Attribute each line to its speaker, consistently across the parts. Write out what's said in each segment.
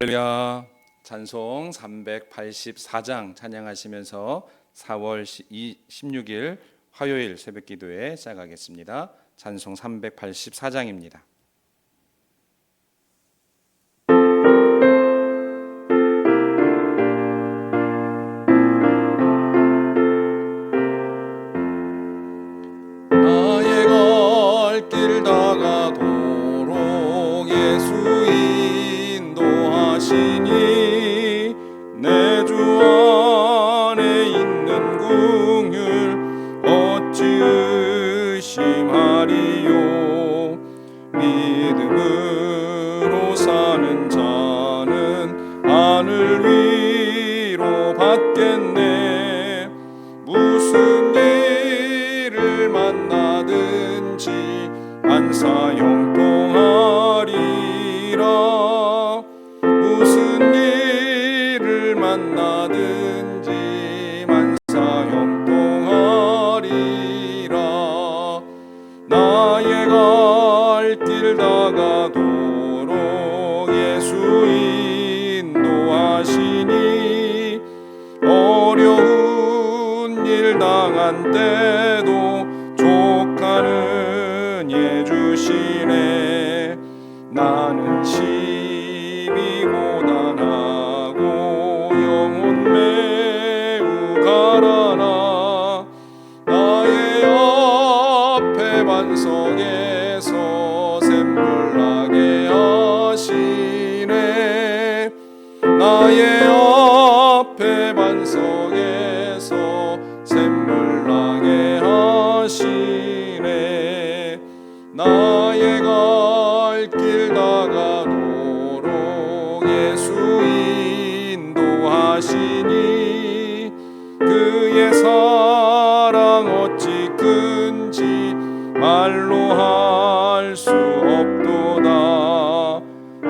Speaker 1: 할렐루야. 찬송 384장 찬양하시면서 4월 16일 화요일 새벽 기도회 시작하겠습니다. 찬송 384장입니다. 나의 갈 길 다가도록 예수 인도하시니 내 주 안에 있는 긍휼 어찌 의심하리요. 믿음으로 사는 자는 하늘 위로 받겠네. 무슨 일을 만나든지 안사 형통하리라. 무슨 일을 만나든지 만사 형통하리라. 나의 갈 길 다가도록 예수 인도하시니 어려운 일 당한 때도 족하는 예 주시네. 나는 심히 고단하고 영혼 매우 가라나. 나의 앞에 반석에서 샘물 나게 하시네. 나의 앞에 반석에서 샘물 나게 하시네. 나의 갈 길 다가도록 예수 인도하시니 그의 사랑 어찌 큰지 말로 할 수 없도다.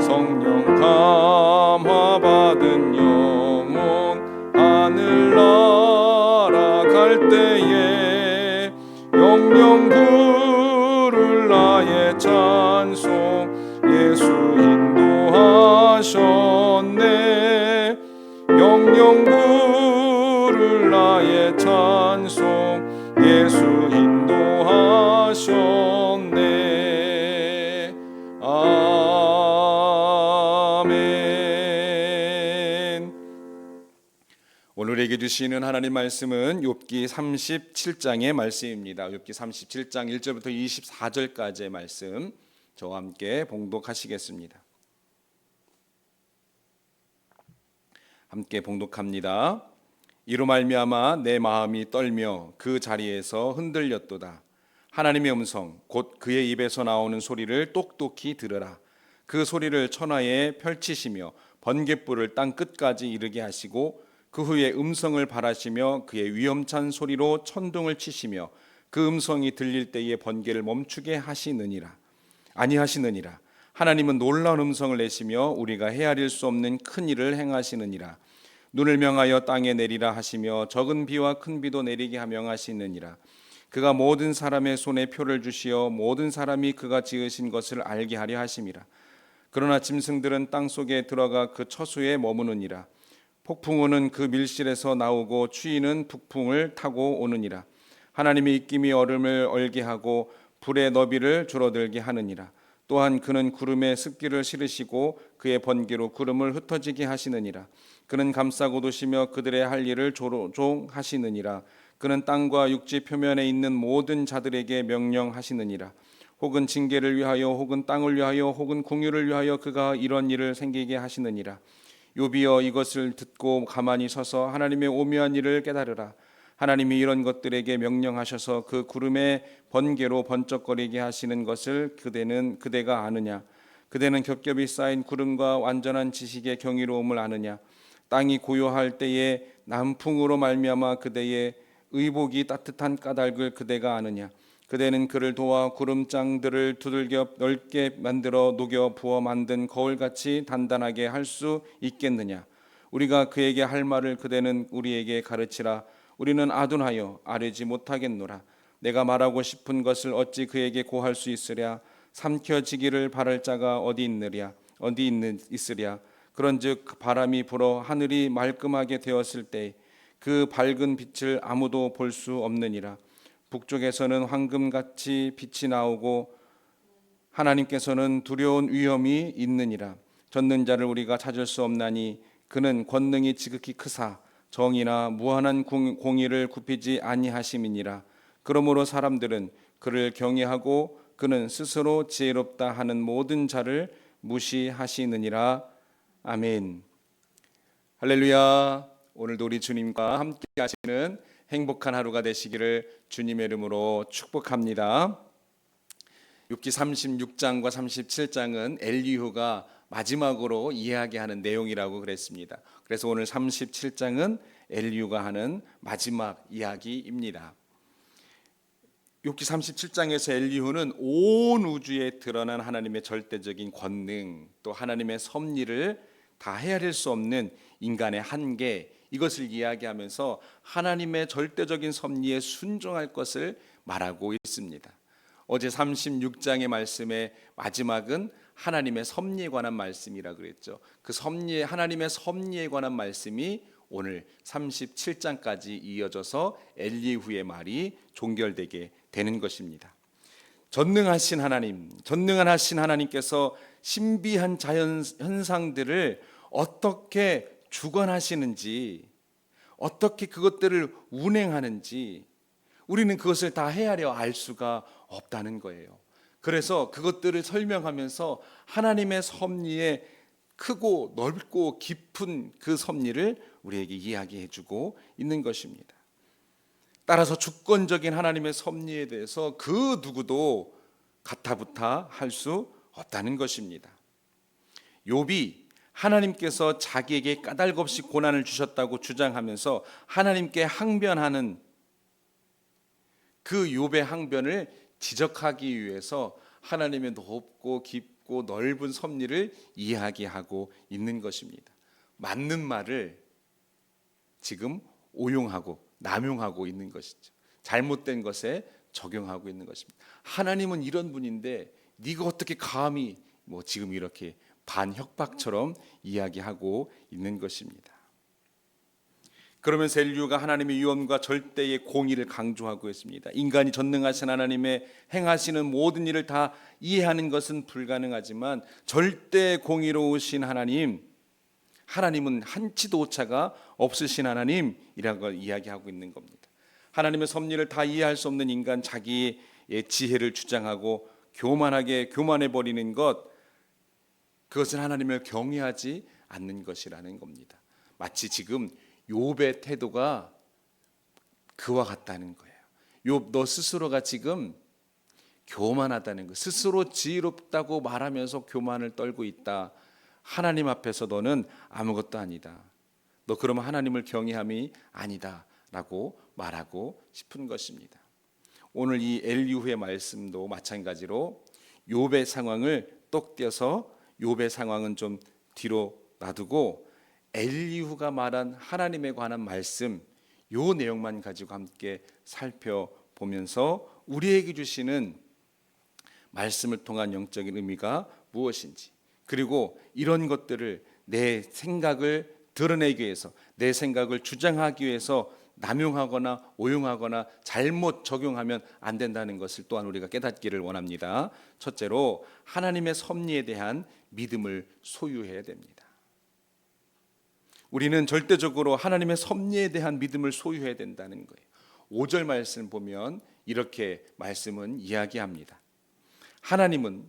Speaker 1: 성령 감화 받은 영혼 하늘 날아갈 때에 영영 부를 나의 찬송 예수 인도하셨네. 영영 부를 나의 찬송 예수 인도하셨네. 아멘. 오늘에게 주시는 하나님 말씀은 욥기 37장의 말씀입니다. 욥기 37장 1절부터 24절까지의 말씀 저와 함께 봉독하시겠습니다. 함께 봉독합니다. 이로 말미암아 내 마음이 떨며 그 자리에서 흔들렸도다. 하나님의 음성 곧 그의 입에서 나오는 소리를 똑똑히 들으라. 그 소리를 천하에 펼치시며 번갯불을 땅 끝까지 이르게 하시고 그 후에 음성을 발하시며 그의 위엄찬 소리로 천둥을 치시며 그 음성이 들릴 때에 번개를 멈추게 하시느니라. 아니하시느니라. 하나님은 놀라운 음성을 내시며 우리가 헤아릴 수 없는 큰 일을 행하시느니라. 눈을 명하여 땅에 내리라 하시며 적은 비와 큰 비도 내리게 명하시느니라. 그가 모든 사람의 손에 표를 주시어 모든 사람이 그가 지으신 것을 알게 하려 하심이라. 그러나 짐승들은 땅 속에 들어가 그 처수에 머무느니라. 폭풍우는 그 밀실에서 나오고 추위는 북풍을 타고 오느니라. 하나님의 입김이 얼음을 얼게 하고 불의 너비를 줄어들게 하느니라. 또한 그는 구름에 습기를 실으시고 그의 번개로 구름을 흩어지게 하시느니라. 그는 감싸고 도시며 그들의 할 일을 조종하시느니라. 그는 땅과 육지 표면에 있는 모든 자들에게 명령하시느니라. 혹은 징계를 위하여 혹은 땅을 위하여 혹은 궁유를 위하여 그가 이런 일을 생기게 하시느니라. 욥이여 이것을 듣고 가만히 서서 하나님의 오묘한 일을 깨달으라. 하나님이 이런 것들에게 명령하셔서 그 구름의 번개로 번쩍거리게 하시는 것을 그대가 아느냐. 그대는 겹겹이 쌓인 구름과 완전한 지식의 경이로움을 아느냐. 땅이 고요할 때에 남풍으로 말미암아 그대의 의복이 따뜻한 까닭을 그대가 아느냐. 그대는 그를 도와 구름장들을 두들겨 넓게 만들어 녹여 부어 만든 거울같이 단단하게 할 수 있겠느냐. 우리가 그에게 할 말을 그대는 우리에게 가르치라. 우리는 아둔하여 아뢰지 못하겠노라. 내가 말하고 싶은 것을 어찌 그에게 고할 수 있으랴. 삼켜지기를 바랄 자가 어디 있으랴. 그런즉 바람이 불어 하늘이 말끔하게 되었을 때 그 밝은 빛을 아무도 볼 수 없느니라. 북쪽에서는 황금같이 빛이 나오고 하나님께서는 두려운 위엄이 있느니라. 젖는 자를 우리가 찾을 수 없나니 그는 권능이 지극히 크사 정의나 무한한 공의를 굽히지 아니하심이니라. 그러므로 사람들은 그를 경외하고 그는 스스로 지혜롭다 하는 모든 자를 무시하시느니라. 아멘. 할렐루야. 오늘도 우리 주님과 함께 하시는 행복한 하루가 되시기를 주님의 이름으로 축복합니다. 욥기 36장과 37장은 엘리후가 마지막으로 이야기하는 내용이라고 그랬습니다. 그래서 오늘 37장은 엘리후가 하는 마지막 이야기입니다. 욥기 37장에서 엘리후는 온 우주에 드러난 하나님의 절대적인 권능, 또 하나님의 섭리를 다 헤아릴 수 없는 인간의 한계, 이것을 이야기하면서 하나님의 절대적인 섭리에 순종할 것을 말하고 있습니다. 어제 36장의 말씀의 마지막은 하나님의 섭리에 관한 말씀이라 그랬죠. 그 하나님의 섭리에 관한 말씀이 오늘 37장까지 이어져서 엘리후의 말이 종결되게 되는 것입니다. 전능하신 하나님께서 신비한 자연 현상들을 어떻게 주관하시는지, 어떻게 그것들을 운행하는지 우리는 그것을 다 헤아려 알 수가 없다는 거예요. 그래서 그것들을 설명하면서 하나님의 섭리의 크고 넓고 깊은 그 섭리를 우리에게 이야기해 주고 있는 것입니다. 따라서 주권적인 하나님의 섭리에 대해서 그 누구도 가타부타 할 수 없다는 것입니다. 욥이 하나님께서 자기에게 까닭없이 고난을 주셨다고 주장하면서 하나님께 항변하는 그 욥의 항변을 지적하기 위해서 하나님의 높고 깊고 넓은 섭리를 이야기하고 있는 것입니다. 맞는 말을 지금 오용하고 남용하고 있는 것이죠. 잘못된 것에 적용하고 있는 것입니다. 하나님은 이런 분인데 네가 어떻게 감히 지금 이렇게 반협박처럼 이야기하고 있는 것입니다. 그러면서 엘리후가 하나님의 위엄과 절대의 공의를 강조하고 있습니다. 인간이 전능하신 하나님의 행하시는 모든 일을 다 이해하는 것은 불가능하지만 절대 공의로우신 하나님은 한치도 오차가 없으신 하나님이라고 이야기하고 있는 겁니다. 하나님의 섭리를 다 이해할 수 없는 인간, 자기의 지혜를 주장하고 교만해 버리는 것, 그것은 하나님을 경외하지 않는 것이라는 겁니다. 마치 지금 욥의 태도가 그와 같다는 거예요. 욥, 너 스스로가 지금 교만하다는 거, 스스로 지혜롭다고 말하면서 교만을 떨고 있다. 하나님 앞에서 너는 아무것도 아니다. 너 그러면 하나님을 경외함이 아니다 라고 말하고 싶은 것입니다. 오늘 이 엘리후의 말씀도 마찬가지로 욥의 상황을 똑 떼어서 욥의 상황은 좀 뒤로 놔두고 엘리후가 말한 하나님에 관한 말씀, 요 내용만 가지고 함께 살펴보면서 우리에게 주시는 말씀을 통한 영적인 의미가 무엇인지, 그리고 이런 것들을 내 생각을 드러내기 위해서, 내 생각을 주장하기 위해서 남용하거나 오용하거나 잘못 적용하면 안 된다는 것을 또한 우리가 깨닫기를 원합니다. 첫째로 하나님의 섭리에 대한 믿음을 소유해야 됩니다. 우리는 절대적으로 하나님의 섭리에 대한 믿음을 소유해야 된다는 거예요. 5절 말씀 보면 이렇게 말씀은 이야기합니다. 하나님은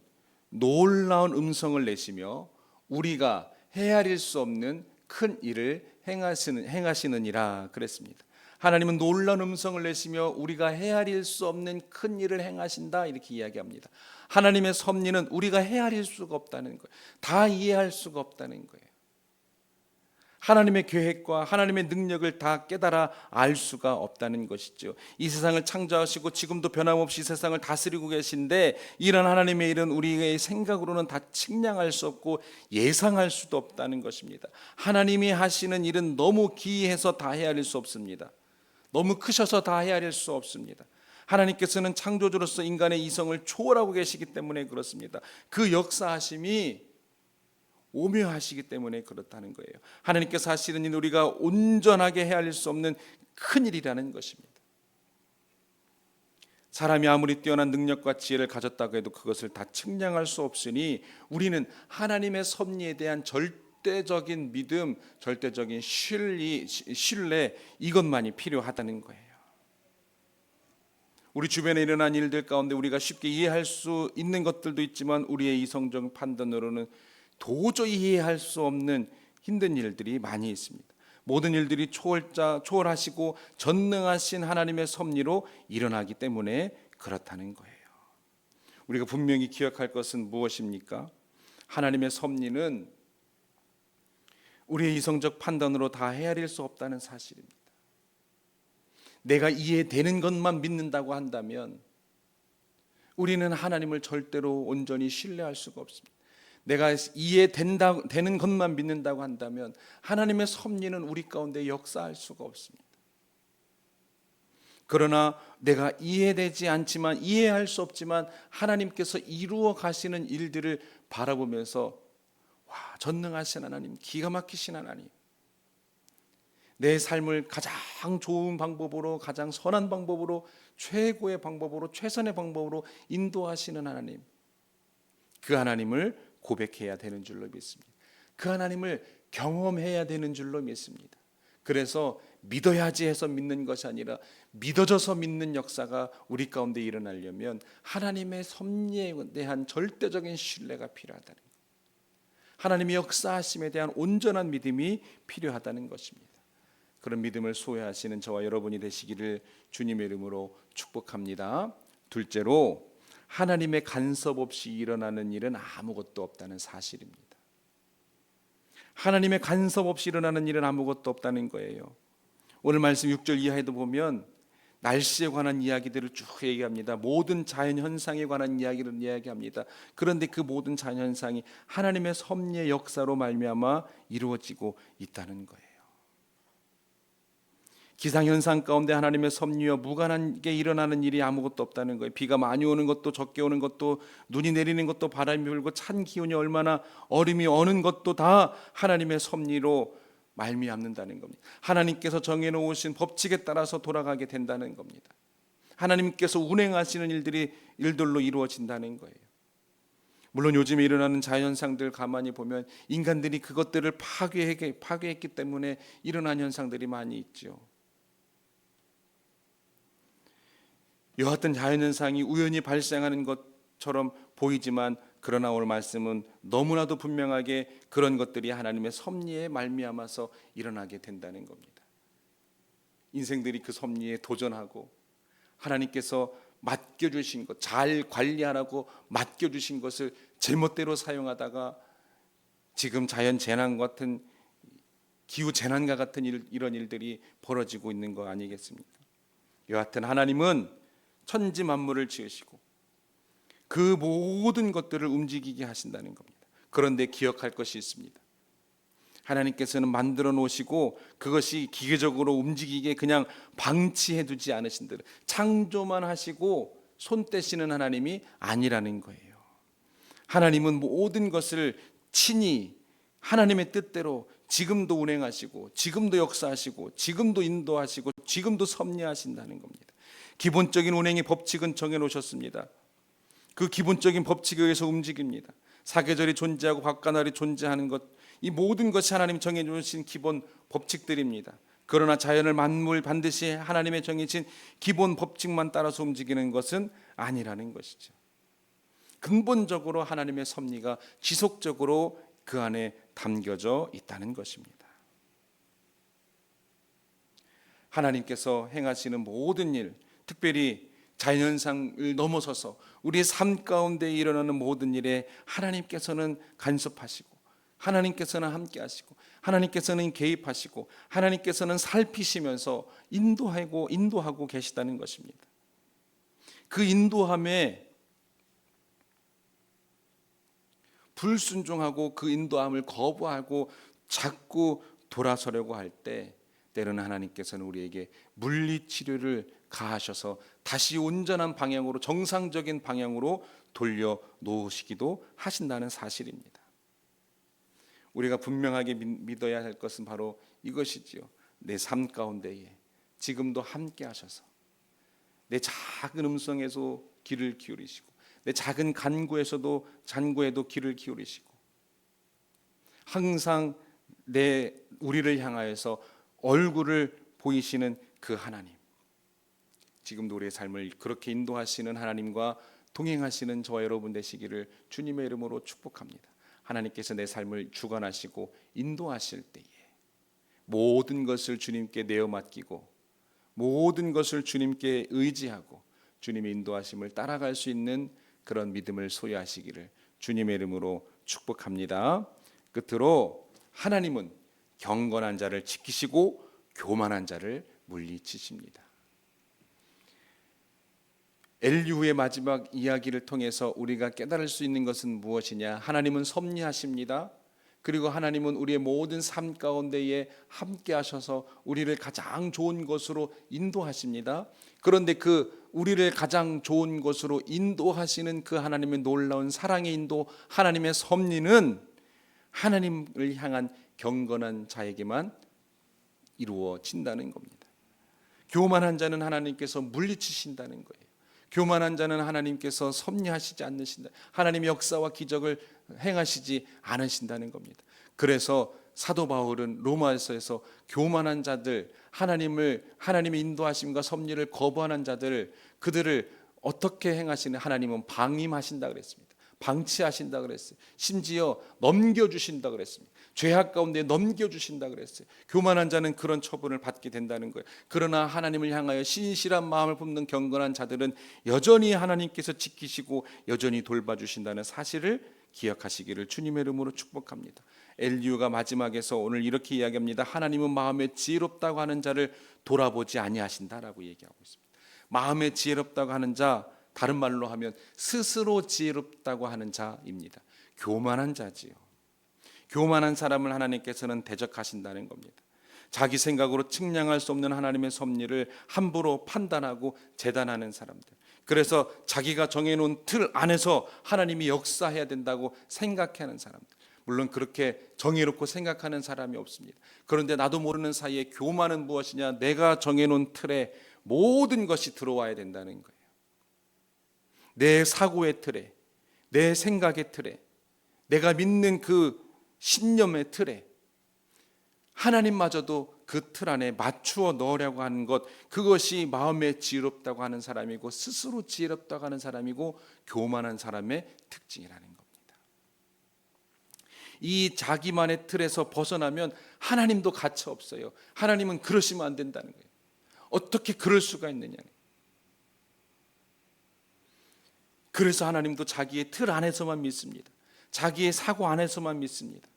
Speaker 1: 놀라운 음성을 내시며 우리가 헤아릴 수 없는 큰 일을 행하시느니라 그랬습니다. 하나님은 놀라운 음성을 내시며 우리가 헤아릴 수 없는 큰 일을 행하신다, 이렇게 이야기합니다. 하나님의 섭리는 우리가 헤아릴 수가 없다는 거예요. 다 이해할 수가 없다는 거예요. 하나님의 계획과 하나님의 능력을 다 깨달아 알 수가 없다는 것이죠. 이 세상을 창조하시고 지금도 변함없이 세상을 다스리고 계신데 이런 하나님의 일은 우리의 생각으로는 다 측량할 수 없고 예상할 수도 없다는 것입니다. 하나님이 하시는 일은 너무 기이해서 다 헤아릴 수 없습니다. 너무 크셔서 다 헤아릴 수 없습니다. 하나님께서는 창조주로서 인간의 이성을 초월하고 계시기 때문에 그렇습니다. 그 역사하심이 오묘하시기 때문에 그렇다는 거예요. 하나님께서 하시는 일 우리가 온전하게 헤아릴 수 없는 큰 일이라는 것입니다. 사람이 아무리 뛰어난 능력과 지혜를 가졌다고 해도 그것을 다 측량할 수 없으니 우리는 하나님의 섭리에 대한 절대적인 믿음, 절대적인 신뢰 이것만이 필요하다는 거예요. 우리 주변에 일어난 일들 가운데 우리가 쉽게 이해할 수 있는 것들도 있지만 우리의 이성적 판단으로는 도저히 이해할 수 없는 힘든 일들이 많이 있습니다. 모든 일들이 초월하시고 전능하신 하나님의 섭리로 일어나기 때문에 그렇다는 거예요. 우리가 분명히 기억할 것은 무엇입니까? 하나님의 섭리는 우리의 이성적 판단으로 다 헤아릴 수 없다는 사실입니다. 내가 이해되는 것만 믿는다고 한다면 우리는 하나님을 절대로 온전히 신뢰할 수가 없습니다. 내가 이해되는 것만 믿는다고 한다면 하나님의 섭리는 우리 가운데 역사할 수가 없습니다. 그러나 내가 이해되지 않지만 이해할 수 없지만 하나님께서 이루어 가시는 일들을 바라보면서 와, 전능하신 하나님, 기가 막히신 하나님, 내 삶을 가장 좋은 방법으로, 가장 선한 방법으로, 최고의 방법으로, 최선의 방법으로 인도하시는 하나님, 그 하나님을 고백해야 되는 줄로 믿습니다. 그 하나님을 경험해야 되는 줄로 믿습니다. 그래서 믿어야지 해서 믿는 것이 아니라 믿어져서 믿는 역사가 우리 가운데 일어나려면 하나님의 섭리에 대한 절대적인 신뢰가 필요하다는 것, 하나님의 역사하심에 대한 온전한 믿음이 필요하다는 것입니다. 그런 믿음을 소유하시는 저와 여러분이 되시기를 주님의 이름으로 축복합니다. 둘째로, 하나님의 간섭 없이 일어나는 일은 아무것도 없다는 사실입니다. 하나님의 간섭 없이 일어나는 일은 아무것도 없다는 거예요. 오늘 말씀 6절 이하에도 보면 날씨에 관한 이야기들을 쭉 얘기합니다. 모든 자연현상에 관한 이야기를 이야기합니다. 그런데 그 모든 자연현상이 하나님의 섭리의 역사로 말미암아 이루어지고 있다는 거예요. 기상현상 가운데 하나님의 섭리와 무관하게 일어나는 일이 아무것도 없다는 거예요. 비가 많이 오는 것도 적게 오는 것도, 눈이 내리는 것도, 바람이 불고 찬 기온이 얼마나 얼음이 어는 것도 다 하나님의 섭리로 말미암는다는 겁니다. 하나님께서 정해놓으신 법칙에 따라서 돌아가게 된다는 겁니다. 하나님께서 운행하시는 일들로 이루어진다는 거예요. 물론 요즘에 일어나는 자연현상들 가만히 보면 인간들이 그것들을 파괴했기 때문에 일어난 현상들이 많이 있죠. 여하튼 자연현상이 우연히 발생하는 것처럼 보이지만 그러나 오늘 말씀은 너무나도 분명하게 그런 것들이 하나님의 섭리에 말미암아서 일어나게 된다는 겁니다. 인생들이 그 섭리에 도전하고 하나님께서 맡겨주신 것, 잘 관리하라고 맡겨주신 것을 제멋대로 사용하다가 지금 자연재난 같은, 기후재난과 같은 이런 일들이 벌어지고 있는 거 아니겠습니까? 여하튼 하나님은 천지 만물을 지으시고 그 모든 것들을 움직이게 하신다는 겁니다. 그런데 기억할 것이 있습니다. 하나님께서는 만들어 놓으시고 그것이 기계적으로 움직이게 그냥 방치해 두지 않으신 대로 창조만 하시고 손 떼시는 하나님이 아니라는 거예요. 하나님은 모든 것을 친히 하나님의 뜻대로 지금도 운행하시고 지금도 역사하시고 지금도 인도하시고 지금도 섭리하신다는 겁니다. 기본적인 운행의 법칙은 정해놓으셨습니다. 그 기본적인 법칙에 의해서 움직입니다. 사계절이 존재하고 박가날이 존재하는 것, 이 모든 것이 하나님 정해주신 기본 법칙들입니다. 그러나 자연을 만물 반드시 하나님의 정해진 기본 법칙만 따라서 움직이는 것은 아니라는 것이죠. 근본적으로 하나님의 섭리가 지속적으로 그 안에 담겨져 있다는 것입니다. 하나님께서 행하시는 모든 일, 특별히 자연현상을 넘어서서 우리의 삶 가운데 일어나는 모든 일에 하나님께서는 간섭하시고 하나님께서는 함께하시고 하나님께서는 개입하시고 하나님께서는 살피시면서 인도하고 계시다는 것입니다. 그 인도함에 불순종하고 그 인도함을 거부하고 자꾸 돌아서려고 할 때 때로는 하나님께서는 우리에게 물리치료를 가하셔서 다시 온전한 방향으로, 정상적인 방향으로 돌려 놓으시기도 하신다는 사실입니다. 우리가 분명하게 믿어야 할 것은 바로 이것이지요. 내 삶 가운데에 지금도 함께 하셔서 내 작은 음성에서 귀를 기울이시고 내 작은 간구에서도 잔구에도 귀를 기울이시고 항상 우리를 향하여서 얼굴을 보이시는 그 하나님, 지금도 우리의 삶을 그렇게 인도하시는 하나님과 동행하시는 저와 여러분 되시기를 주님의 이름으로 축복합니다. 하나님께서 내 삶을 주관하시고 인도하실 때에 모든 것을 주님께 내어 맡기고 모든 것을 주님께 의지하고 주님의 인도하심을 따라갈 수 있는 그런 믿음을 소유하시기를 주님의 이름으로 축복합니다. 끝으로 하나님은 경건한 자를 지키시고 교만한 자를 물리치십니다. 엘리후의 마지막 이야기를 통해서 우리가 깨달을 수 있는 것은 무엇이냐? 하나님은 섭리하십니다. 그리고 하나님은 우리의 모든 삶 가운데에 함께 하셔서 우리를 가장 좋은 곳으로 인도하십니다. 그런데 그 우리를 가장 좋은 곳으로 인도하시는 그 하나님의 놀라운 사랑의 인도, 하나님의 섭리는 하나님을 향한 경건한 자에게만 이루어진다는 겁니다. 교만한 자는 하나님께서 물리치신다는 거예요. 교만한 자는 하나님께서 섭리하시지 않으신다. 하나님의 역사와 기적을 행하시지 않으신다는 겁니다. 그래서 사도 바울은 로마서에서 교만한 자들, 하나님의 인도하심과 섭리를 거부하는 자들, 그들을 어떻게 행하시는 하나님은 방임하신다 그랬습니다. 방치하신다 그랬어요. 심지어 넘겨주신다 그랬습니다. 죄악 가운데 넘겨주신다 그랬어요. 교만한 자는 그런 처분을 받게 된다는 거예요. 그러나 하나님을 향하여 신실한 마음을 품는 경건한 자들은 여전히 하나님께서 지키시고 여전히 돌봐주신다는 사실을 기억하시기를 주님의 이름으로 축복합니다. 엘리후가 마지막에서 오늘 이렇게 이야기합니다. 하나님은 마음에 지혜롭다고 하는 자를 돌아보지 아니하신다라고 얘기하고 있습니다. 마음에 지혜롭다고 하는 자, 다른 말로 하면 스스로 지혜롭다고 하는 자입니다. 교만한 자지요. 교만한 사람을 하나님께서는 대적하신다는 겁니다. 자기 생각으로 측량할 수 없는 하나님의 섭리를 함부로 판단하고 재단하는 사람들. 그래서 자기가 정해놓은 틀 안에서 하나님이 역사해야 된다고 생각하는 사람들. 물론 그렇게 정의롭고 생각하는 사람이 없습니다. 그런데 나도 모르는 사이에 교만은 무엇이냐? 내가 정해놓은 틀에 모든 것이 들어와야 된다는 거예요. 내 사고의 틀에, 내 생각의 틀에, 내가 믿는 그 신념의 틀에 하나님마저도 그 틀 안에 맞추어 넣으려고 하는 것, 그것이 마음에 지혜롭다고 하는 사람이고 스스로 지혜롭다고 하는 사람이고 교만한 사람의 특징이라는 겁니다. 이 자기만의 틀에서 벗어나면 하나님도 가차 없어요. 하나님은 그러시면 안 된다는 거예요. 어떻게 그럴 수가 있느냐. 그래서 하나님도 자기의 틀 안에서만 믿습니다. 자기의 사고 안에서만 믿습니다.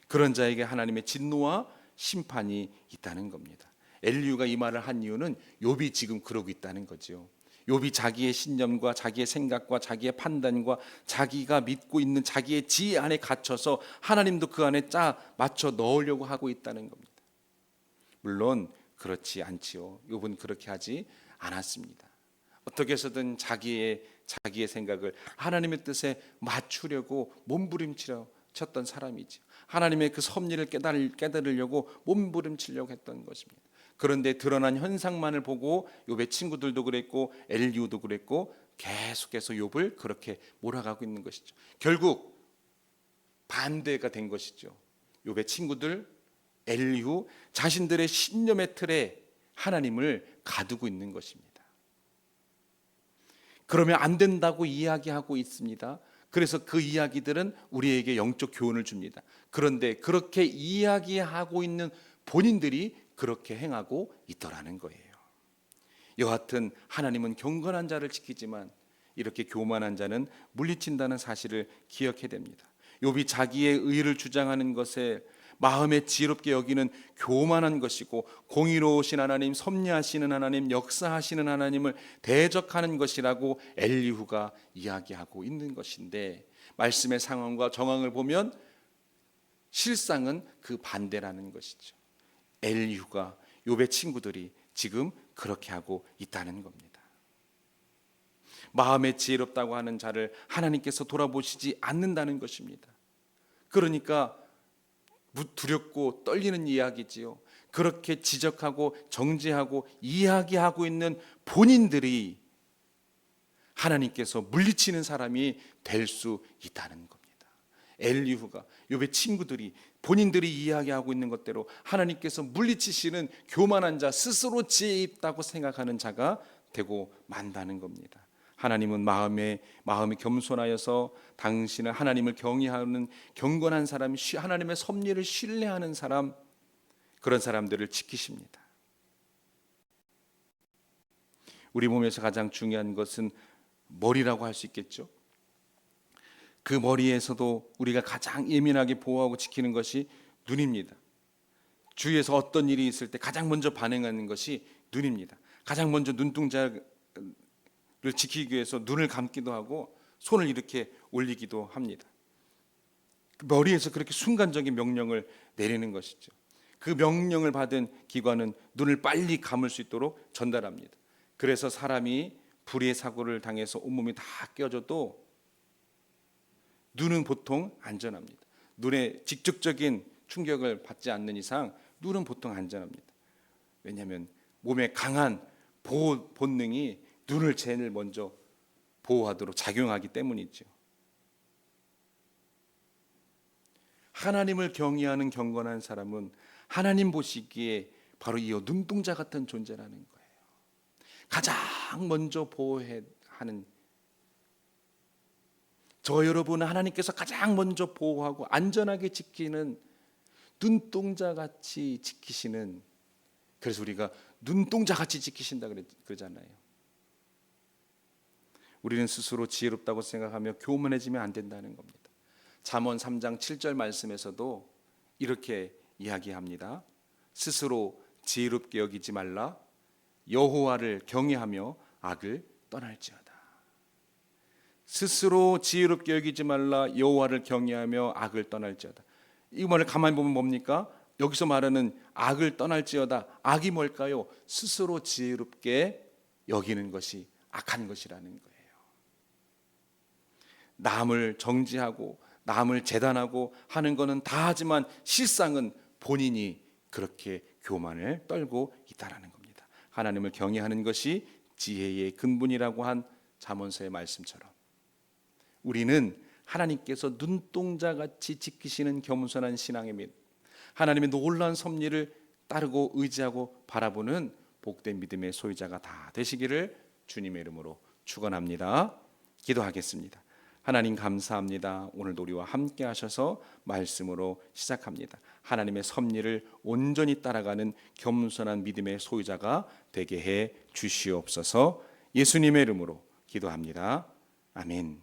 Speaker 1: 그런 자에게 하나님의 진노와 심판이 있다는 겁니다. 엘리후가 이 말을 한 이유는 욥이 지금 그러고 있다는 거죠. 욥이 자기의 신념과 자기의 생각과 자기의 판단과 자기가 믿고 있는 자기의 지혜 안에 갇혀서 하나님도 그 안에 맞춰 넣으려고 하고 있다는 겁니다. 물론 그렇지 않지요. 욥은 그렇게 하지 않았습니다. 어떻게 해서든 자기의 생각을 하나님의 뜻에 맞추려고 몸부림치려 쳤던 사람이지. 하나님의 그 섭리를 깨달으려고 몸부림치려고 했던 것입니다. 그런데 드러난 현상만을 보고 욥의 친구들도 그랬고 엘리후도 그랬고 계속해서 욥을 그렇게 몰아가고 있는 것이죠. 결국 반대가 된 것이죠. 욥의 친구들, 엘리후 자신들의 신념의 틀에 하나님을 가두고 있는 것입니다. 그러면 안 된다고 이야기하고 있습니다. 그래서 그 이야기들은 우리에게 영적 교훈을 줍니다. 그런데 그렇게 이야기하고 있는 본인들이 그렇게 행하고 있더라는 거예요. 여하튼 하나님은 경건한 자를 지키지만 이렇게 교만한 자는 물리친다는 사실을 기억해야 됩니다. 욥이 자기의 의를 주장하는 것에 마음에 지혜롭게 여기는 교만한 것이고 공의로우신 하나님, 섭리하시는 하나님, 역사하시는 하나님을 대적하는 것이라고 엘리후가 이야기하고 있는 것인데 말씀의 상황과 정황을 보면 실상은 그 반대라는 것이죠. 엘리후가 욥의 친구들이 지금 그렇게 하고 있다는 겁니다. 마음에 지혜롭다고 하는 자를 하나님께서 돌아보시지 않는다는 것입니다. 그러니까 두렵고 떨리는 이야기지요. 그렇게 지적하고 정죄하고 이야기하고 있는 본인들이 하나님께서 물리치는 사람이 될 수 있다는 겁니다. 엘리후가, 욥의 친구들이 본인들이 이야기하고 있는 것대로 하나님께서 물리치시는 교만한 자, 스스로 지혜 있다고 생각하는 자가 되고 만다는 겁니다. 하나님은 마음이 겸손하여서 당신은 하나님을 경외하는 경건한 사람, 하나님의 섭리를 신뢰하는 사람, 그런 사람들을 지키십니다. 우리 몸에서 가장 중요한 것은 머리라고 할 수 있겠죠. 그 머리에서도 우리가 가장 예민하게 보호하고 지키는 것이 눈입니다. 주위에서 어떤 일이 있을 때 가장 먼저 반응하는 것이 눈입니다. 가장 먼저 눈동자를 지키기 위해서 눈을 감기도 하고 손을 이렇게 올리기도 합니다. 머리에서 그렇게 순간적인 명령을 내리는 것이죠. 그 명령을 받은 기관은 눈을 빨리 감을 수 있도록 전달합니다. 그래서 사람이 불의의 사고를 당해서 온몸이 다 깨어져도 눈은 보통 안전합니다. 눈에 직접적인 충격을 받지 않는 이상 눈은 보통 안전합니다. 왜냐하면 몸에 강한 보호 본능이 눈을 제일 먼저 보호하도록 작용하기 때문이죠. 하나님을 경외하는 경건한 사람은 하나님 보시기에 바로 이 눈동자 같은 존재라는 거예요. 가장 먼저 보호해야 하는, 저 여러분은 하나님께서 가장 먼저 보호하고 안전하게 지키는 눈동자 같이 지키시는, 그래서 우리가 눈동자 같이 지키신다 그러잖아요. 우리는 스스로 지혜롭다고 생각하며 교만해지면 안 된다는 겁니다. 잠언 3장 7절 말씀에서도 이렇게 이야기합니다. 스스로 지혜롭게 여기지 말라. 여호와를 경외하며 악을 떠날지어다. 스스로 지혜롭게 여기지 말라. 여호와를 경외하며 악을 떠날지어다. 이 말을 가만히 보면 뭡니까? 여기서 말하는 악을 떠날지어다. 악이 뭘까요? 스스로 지혜롭게 여기는 것이 악한 것이라는 거예요. 남을 정죄하고 남을 재단하고 하는 것은 다 하지만 실상은 본인이 그렇게 교만을 떨고 있다라는 겁니다. 하나님을 경외하는 것이 지혜의 근본이라고 한 잠언서의 말씀처럼 우리는 하나님께서 눈동자같이 지키시는 겸손한 신앙의 믿음, 하나님의 놀라운 섭리를 따르고 의지하고 바라보는 복된 믿음의 소유자가 다 되시기를 주님의 이름으로 축원합니다. 기도하겠습니다. 하나님 감사합니다. 오늘도 우리와 함께 하셔서 말씀으로 시작합니다. 하나님의 섭리를 온전히 따라가는 겸손한 믿음의 소유자가 되게 해 주시옵소서. 예수님의 이름으로 기도합니다. 아멘.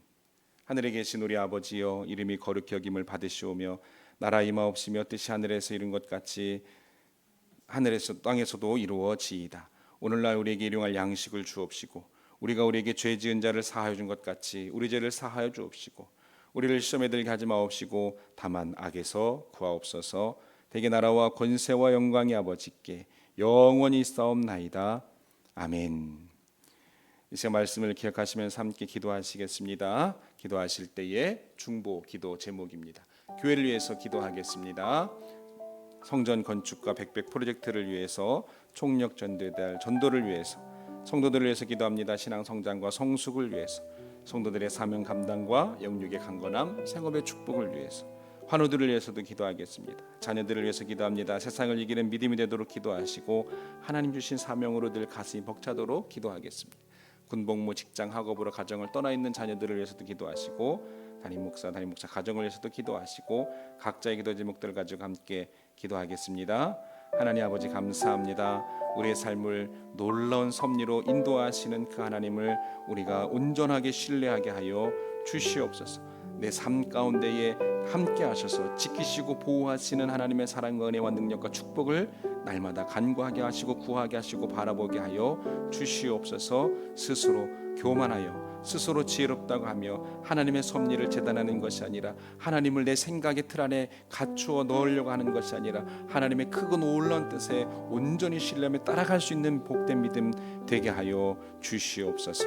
Speaker 1: 하늘에 계신 우리 아버지여, 이름이 거룩히 여김을 받으시오며 나라 임하옵시며 뜻이 하늘에서 이룬 것 같이 하늘에서 땅에서도 이루어지이다. 오늘날 우리에게 일용할 양식을 주옵시고 우리가 우리에게 죄 지은 자를 사하여 준 것 같이 우리 죄를 사하여 주옵시고 우리를 시험에 들게 하지 마옵시고 다만 악에서 구하옵소서. 대개 나라와 권세와 영광이 아버지께 영원히 있사옵나이다. 아멘. 이 시간 말씀을 기억하시면서 함께 기도하시겠습니다. 기도하실 때의 중보 기도 제목입니다. 교회를 위해서 기도하겠습니다. 성전 건축과 백백 프로젝트를 위해서, 총력 전도대할 전도를 위해서, 성도들을 위해서 기도합니다. 신앙 성장과 성숙을 위해서, 성도들의 사명 감당과 영육의 강건함, 생업의 축복을 위해서, 환우들을 위해서도 기도하겠습니다. 자녀들을 위해서 기도합니다. 세상을 이기는 믿음이 되도록 기도하시고 하나님 주신 사명으로 늘 가슴이 벅차도록 기도하겠습니다. 군복무, 직장, 학업으로 가정을 떠나 있는 자녀들을 위해서도 기도하시고 담임 목사 가정을 위해서도 기도하시고 각자의 기도 제목들을 가지고 함께 기도하겠습니다. 하나님 아버지 감사합니다. 우리의 삶을 놀라운 섭리로 인도하시는 그 하나님을 우리가 온전하게 신뢰하게 하여 주시옵소서. 내 삶 가운데에 함께 하셔서 지키시고 보호하시는 하나님의 사랑과 은혜와 능력과 축복을 날마다 간구하게 하시고 구하게 하시고 바라보게 하여 주시옵소서. 스스로 교만하여 스스로 지혜롭다고 하며 하나님의 섭리를 재단하는 것이 아니라 하나님을 내 생각의 틀 안에 갖추어 넣으려고 하는 것이 아니라 하나님의 크고 놀라운 뜻에 온전히 신뢰하며 따라갈 수 있는 복된 믿음 되게 하여 주시옵소서.